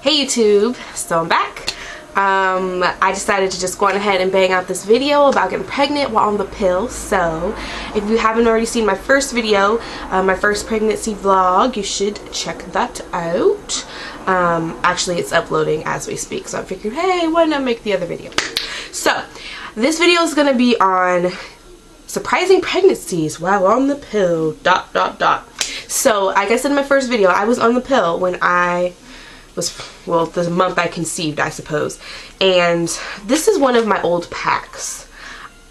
Hey YouTube, so I'm back. I decided to just go on ahead and bang out this video about getting pregnant while on the pill. So if you haven't already seen my first video, my first pregnancy vlog, you should check that out. Actually it's uploading as we speak, so I figured, hey, why not make the other video? So this video is going to be on surprising pregnancies while on the pill, ... So like I said in my first video, I was on the pill when I was, well, the month I conceived, I suppose. And this is one of my old packs.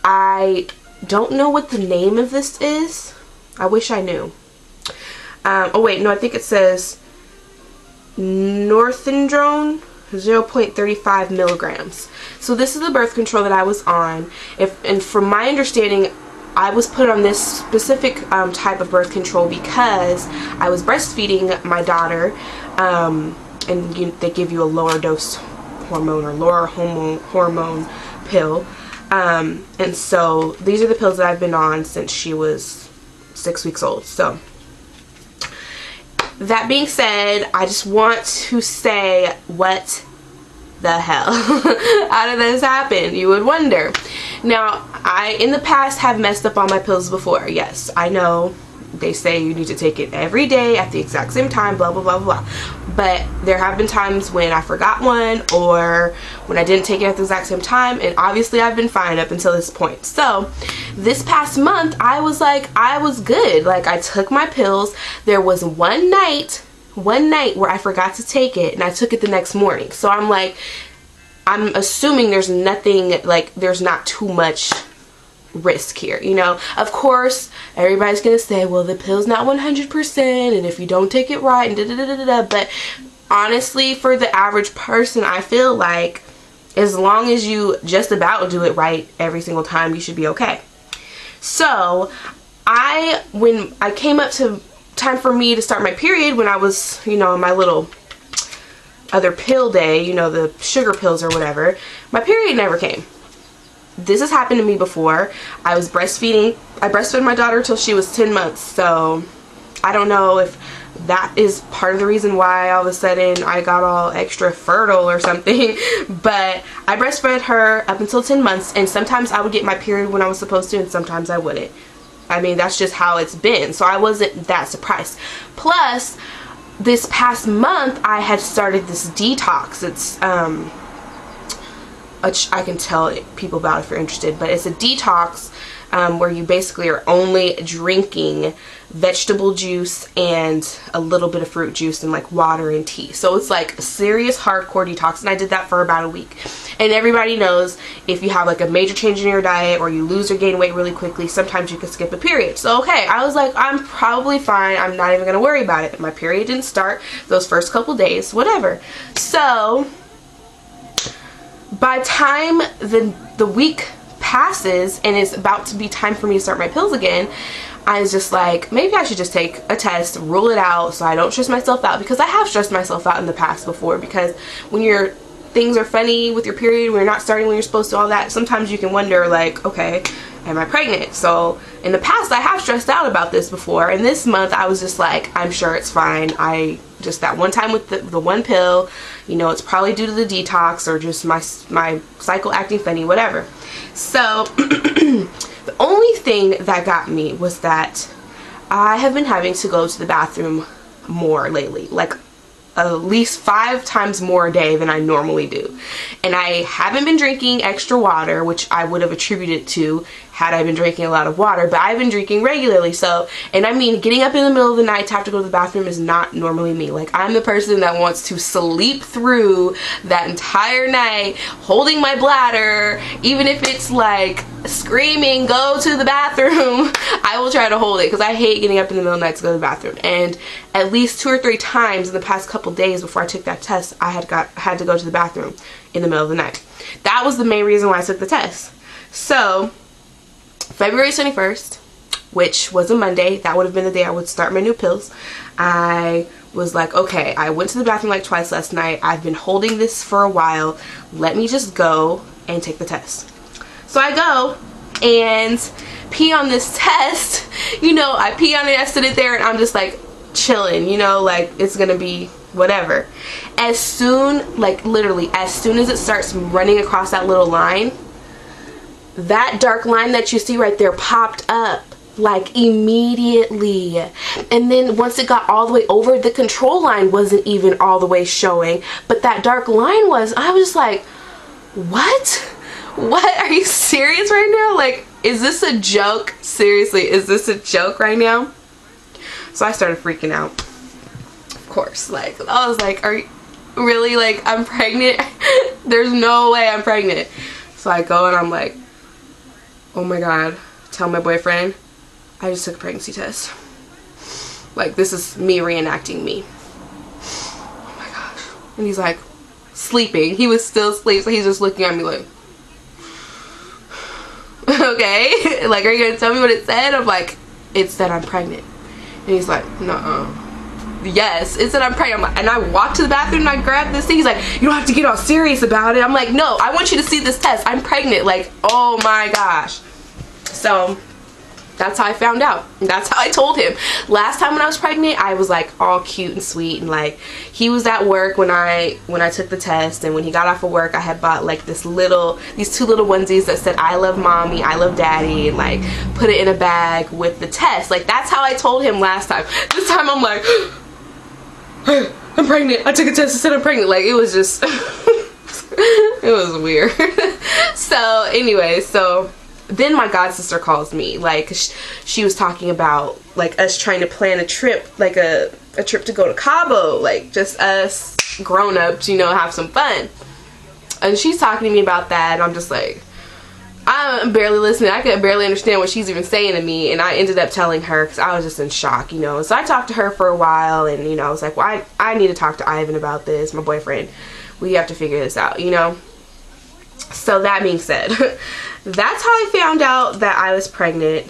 I don't know what the name of this is. I wish I knew. Oh wait, no, I think it says Northindrone 0.35 milligrams. So this is the birth control that I was on. And from my understanding, I was put on this specific type of birth control because I was breastfeeding my daughter, and they give you a lower dose hormone or lower hormone pill, and so these are the pills that I've been on since she was 6 weeks old. So that being said, I just want to say, what the hell? How did this happen, you would wonder. Now, I in the past have messed up on my pills before. Yes, I know they say you need to take it every day at the exact same time, blah blah blah blah, but there have been times when I forgot one or when I didn't take it at the exact same time, and obviously I've been fine up until this point. So this past month I was like, I was good. Like, I took my pills. There was one night where I forgot to take it and I took it the next morning. So I'm like, I'm assuming there's nothing, like there's not too much risk here, you know. Of course everybody's gonna say, well, the pill's not 100% and if you don't take it right and but honestly, for the average person, I feel like as long as you just about do it right every single time, you should be okay. So when I came up to time for me to start my period, when I was, you know, my little other pill day, you know, the sugar pills or whatever, my period never came. This has happened to me before. I was breastfeeding. I breastfed my daughter till she was 10 months. So I don't know if that is part of the reason why all of a sudden I got all extra fertile or something. But I breastfed her up until 10 months. And sometimes I would get my period when I was supposed to, and sometimes I wouldn't. I mean, that's just how it's been. So I wasn't that surprised. Plus, this past month I had started this detox. It's I can tell people about if you're interested, but it's a detox where you basically are only drinking vegetable juice and a little bit of fruit juice and like water and tea. So it's like a serious hardcore detox, and I did that for about a week. And everybody knows if you have like a major change in your diet or you lose or gain weight really quickly, sometimes you can skip a period. So okay, I was like, I'm probably fine. I'm not even gonna worry about it. My period didn't start those first couple days, whatever. So by the time the week passes and it's about to be time for me to start my pills again, I was just like, maybe I should just take a test, rule it out so I don't stress myself out, because I have stressed myself out in the past before, because when things are funny with your period, when you're not starting when you're supposed to, all that, sometimes you can wonder like, okay, am I pregnant? So in the past I have stressed out about this before, and this month I was just like, I'm sure it's fine. I just, that one time with the one pill, you know, it's probably due to the detox or just my cycle acting funny, whatever. So the only thing that got me was that I have been having to go to the bathroom more lately, like at least 5 times more a day than I normally do. And I haven't been drinking extra water, which I would have attributed to had I been drinking a lot of water, but I've been drinking regularly. So, and I mean, getting up in the middle of the night to have to go to the bathroom is not normally me. Like, I'm the person that wants to sleep through that entire night holding my bladder, even if it's like screaming, go to the bathroom. I will try to hold it because I hate getting up in the middle of the night to go to the bathroom. And at least 2 or 3 times in the past couple days before I took that test, I had to go to the bathroom in the middle of the night. That was the main reason why I took the test. So February 21st, which was a Monday, that would have been the day I would start my new pills. I was like, okay, I went to the bathroom like twice last night. I've been holding this for a while. Let me just go and take the test. So I go and pee on this test. You know, I pee on it, I sit it there, and I'm just like chilling, you know, like it's gonna be whatever. As soon, like literally, as soon as it starts running across that little line, that dark line that you see right there popped up like immediately. And then once it got all the way over, the control line wasn't even all the way showing, but that dark line was. I was just like, what? Are you serious right now? Like, is this a joke? Seriously, is this a joke right now? So I started freaking out. Of course, like, I was like, are you really, like, I'm pregnant? There's no way I'm pregnant. So I go and I'm like, oh my god, tell my boyfriend I just took a pregnancy test. Like, this is me reenacting me. Oh my gosh. And he's like sleeping. He was still asleep, so he's just looking at me like, okay, like, are you gonna tell me what it said? I'm like, it said I'm pregnant. And he's like, nuh-uh. Yes, it said I'm pregnant. I'm like, and I walked to the bathroom and I grabbed this thing. He's like, you don't have to get all serious about it. I'm like, no, I want you to see this test. I'm pregnant. Like, oh my gosh. So that's how I found out. That's how I told him. Last time when I was pregnant, I was like all cute and sweet, and like, he was at work when I took the test, and when he got off of work, I had bought like these two little onesies that said I love mommy, I love daddy, and like put it in a bag with the test. Like, that's how I told him last time. This time I'm like, I'm pregnant. I took a test and said I'm pregnant. Like, it was just it was weird. So anyway, so then my god sister calls me. Like, she was talking about like us trying to plan a trip, like a trip to go to Cabo, like just us grown-ups, you know, have some fun. And she's talking to me about that, and I'm just like, I'm barely listening. I could barely understand what she's even saying to me, and I ended up telling her because I was just in shock, you know. So I talked to her for a while, and you know, I was like, well, I need to talk to Ivan about this, my boyfriend. We have to figure this out, you know. So that being said, that's how I found out that I was pregnant.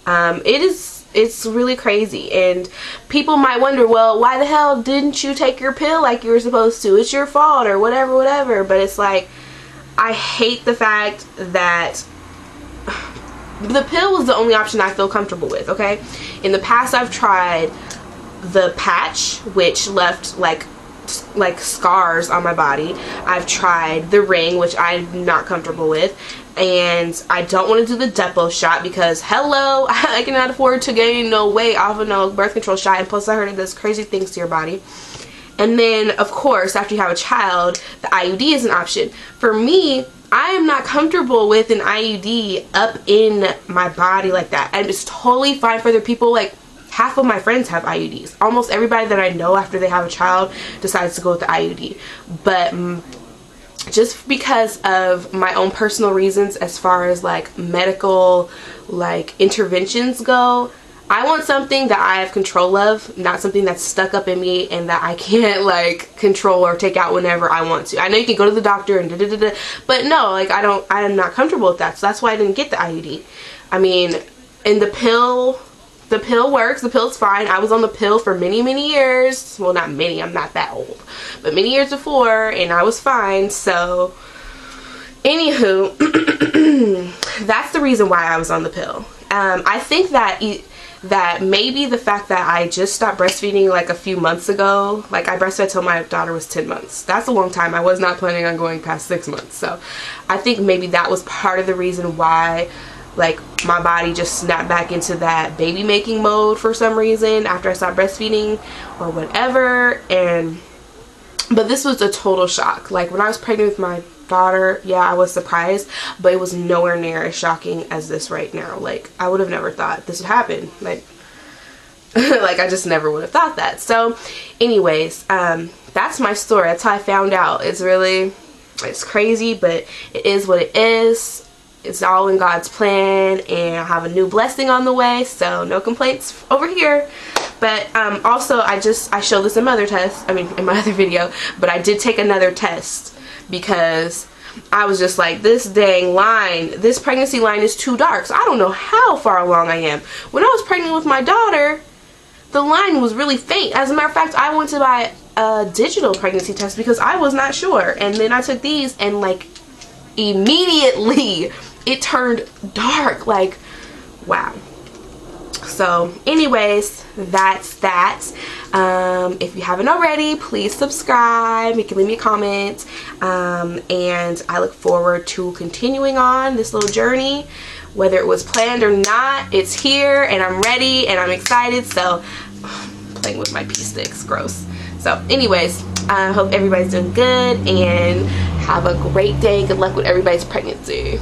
It's really crazy, and people might wonder, well, why the hell didn't you take your pill like you were supposed to? It's your fault, or whatever. But it's like, I hate the fact that the pill was the only option I feel comfortable with, okay? In the past, I've tried the patch, which left like scars on my body. I've tried the ring, which I'm not comfortable with, and I don't want to do the depot shot because, hello, I cannot afford to gain no weight off of no birth control shot, and plus I heard it does crazy things to your body. And then, of course, after you have a child, the IUD is an option. For me, I am not comfortable with an IUD up in my body like that. And it's totally fine for other people. Like, half of my friends have IUDs. Almost everybody that I know after they have a child decides to go with the IUD. But just because of my own personal reasons as far as like medical like interventions go, I want something that I have control of, not something that's stuck up in me and that I can't like control or take out whenever I want to. I know you can go to the doctor and but no, like, I'm not comfortable with that. So that's why I didn't get the IUD. I mean, and the pill works. The pill's fine. I was on the pill for many years. Well, not many, I'm not that old, but many years before, and I was fine. So anywho, that's the reason why I was on the pill. I think that maybe the fact that I just stopped breastfeeding like a few months ago, like I breastfed till my daughter was 10 months. That's a long time. I was not planning on going past 6 months. So I think maybe that was part of the reason why like my body just snapped back into that baby making mode for some reason after I stopped breastfeeding or whatever. But this was a total shock. Like, when I was pregnant with my daughter, yeah, I was surprised, but it was nowhere near as shocking as this right now. Like, I would have never thought this would happen. Like like, I just never would have thought that. So anyways, that's my story. That's how I found out. It's crazy, but it is what it is. It's all in God's plan, and I have a new blessing on the way, so no complaints over here. But also, I showed this in my other test, in my other video, but I did take another test because I was just like, this dang line, this pregnancy line is too dark. So I don't know how far along I am. When I was pregnant with my daughter, the line was really faint. As a matter of fact, I went to buy a digital pregnancy test because I was not sure. And then I took these, and like immediately it turned dark. Like, wow. So anyways, that's that. If you haven't already, please subscribe. You can leave me a comment, and I look forward to continuing on this little journey. Whether it was planned or not, it's here and I'm ready and I'm excited. So playing with my pee sticks, gross. So anyways, I hope everybody's doing good and have a great day. Good luck with everybody's pregnancy.